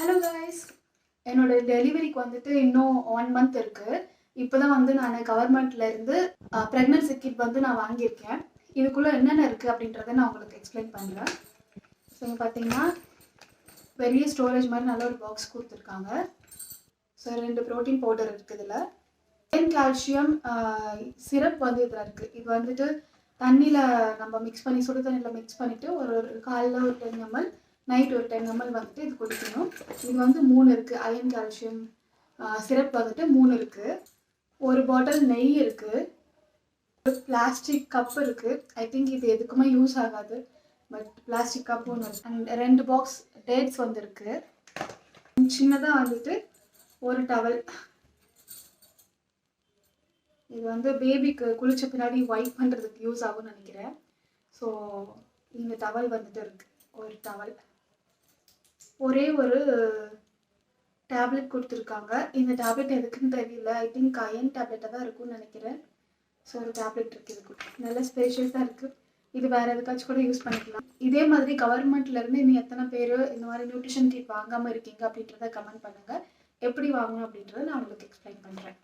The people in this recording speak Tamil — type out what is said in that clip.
ஹலோ கைஸ், என்னோட டெலிவரிக்கு வந்துட்டு இன்னும் 1 மந்த் இருக்குது. இப்போ தான் வந்து நான் கவர்மெண்ட்லேருந்து ப்ரெக்னன்சி கிட் வந்து நான் வாங்கியிருக்கேன். இதுக்குள்ளே என்னென்ன இருக்குது அப்படின்றத நான் உங்களுக்கு எக்ஸ்பிளைன் பண்ணுறேன். ஸோ இங்கே பார்த்தீங்கன்னா பெரிய ஸ்டோரேஜ் மாதிரி நல்ல ஒரு பாக்ஸ் கொடுத்துருக்காங்க. ஸோ 2 ப்ரோட்டீன் பவுடர் இருக்குது. இதில் அயர்ன் கால்சியம் சிரப் வந்து இதில் இருக்குது. இது வந்துட்டு தண்ணியில் நம்ம மிக்ஸ் பண்ணி சுடு தண்ணியில் மிக்ஸ் பண்ணிவிட்டு ஒரு காலையில் ஒரு 10 ml நைட் ஒரு 10 ml வந்துட்டு இது குடிக்கணும். இது வந்து 3 இருக்குது. அயர்ன் கால்சியம் சிரப் வந்துட்டு 3 இருக்குது. ஒரு பாட்டில் நெய் இருக்குது. ஒரு பிளாஸ்டிக் கப் இருக்குது. ஐ திங்க் இது எதுக்குமே யூஸ் ஆகாது, பட் பிளாஸ்டிக் கப் ஒன்று இருக்குது. அண்ட் 2 பாக்ஸ் டேட்ஸ் வந்து இருக்குது. சின்னதாக வந்துட்டு ஒரு டவல். இது வந்து பேபிக்கு குளிச்ச பின்னாடி வைப் பண்ணுறதுக்கு யூஸ் ஆகும்னு நினைக்கிறேன். ஸோ இந்த டவல் வந்துட்டு இருக்குது. ஒரு டவல். ஒரே ஒரு டேப்லெட் கொடுத்துருக்காங்க. இந்த டேப்லெட் எதுக்குன்னு தெரியல. ஐ திங்க் அயன் டேப்லெட்டாக தான் இருக்கும்னு நினைக்கிறேன். ஸோ ஒரு டேப்லெட் இருக்குது. இதுக்கு நல்ல ஸ்பேஷியஸாக இருக்குது. இது வேறு எதுக்காச்சும் கூட யூஸ் பண்ணிக்கலாம். இதே மாதிரி கவர்மெண்ட்லேருந்து இன்னும் எத்தனை பேர் இந்த மாதிரி நியூட்ரிஷன் கிட் வாங்காமல் இருக்கீங்க அப்படின்றத கமெண்ட் பண்ணுங்கள். எப்படி வாங்கணும் அப்படின்றத நான் உங்களுக்கு எக்ஸ்பிளைன் பண்ணுறேன்.